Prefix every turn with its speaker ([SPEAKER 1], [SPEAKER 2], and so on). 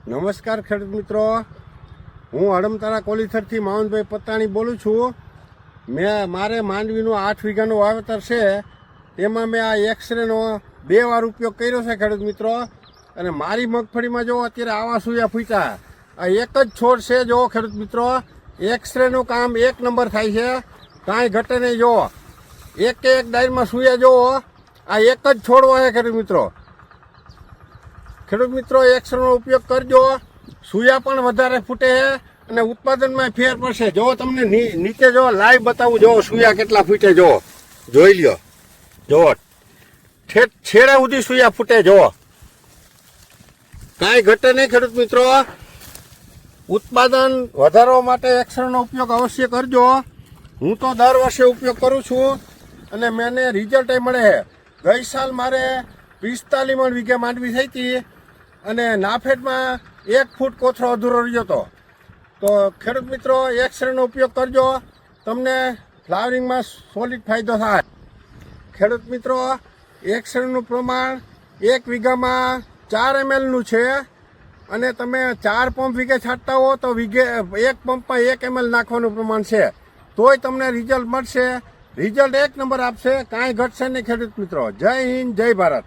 [SPEAKER 1] નમસ્કાર ખેડૂત મિત્રો, હું હડમતારા કોલીથરથી માવનભાઈ પતાણી બોલું છું. મારે માંડવીનું 8 વીઘાનું વાવેતર છે. તેમાં મેં આ એક્સરેનો 2 વાર ઉપયોગ કર્યો છે ખેડૂત મિત્રો. અને મારી મગફળીમાં જો અત્યારે આવા સૂયા ફૂટ્યા. આ એક જ છોડ છે જો ખેડૂત મિત્રો. એક્સરેનું કામ 1 નંબર થાય છે, કાંઈ ઘટે નહીં. જો એક ડાયરમાં સૂયા જુઓ, આ એક જ છોડવો છે ખેડૂત મિત્રો. ખેડૂત મિત્રો એક્સરેનો ઉપયોગ કરજો, સૂયા પણ વધારે ફૂટે છે અને ઉત્પાદનમાં ફેર પડશે. જો તમને નીચે જો લાઈવ બતાવું, જો સૂયા કેટલા ફૂટે, જો જોઈ લ્યો. જો છેડે સુધી સૂયા ફૂટે, જો કાંઈ ઘટે નહીં. ખેડૂત મિત્રો ઉત્પાદન વધારવા માટે એક્સરેનો ઉપયોગ અવશ્ય કરજો. હું તો દર વર્ષે ઉપયોગ કરું છું અને મને રિઝલ્ટ મળે છે. ગઈ સાલ મારે 45 મણ વીઘે માંડવી થઈ હતી અને નાફેડમાં 1 ફૂટ કોથળો અધૂરો રહ્યો હતો. તો ખેડૂત મિત્રો એક્સરેનો ઉપયોગ કરજો, તમને ફ્લાવરિંગમાં સોલિડ ફાયદો થાય. ખેડૂત મિત્રો એક્સરેનું પ્રમાણ 1 વીઘામાં 4 ml છે અને તમે 4 પંપ વીઘે છાંટતા હો તો વીઘે 1 પંપમાં 1 ml નાખવાનું પ્રમાણ છે. તોય તમને રિઝલ્ટ મળશે. રિઝલ્ટ 1 નંબર આપશે, કાંઈ ઘટશે નહીં ખેડૂત મિત્રો. જય હિન્દ, જય ભારત.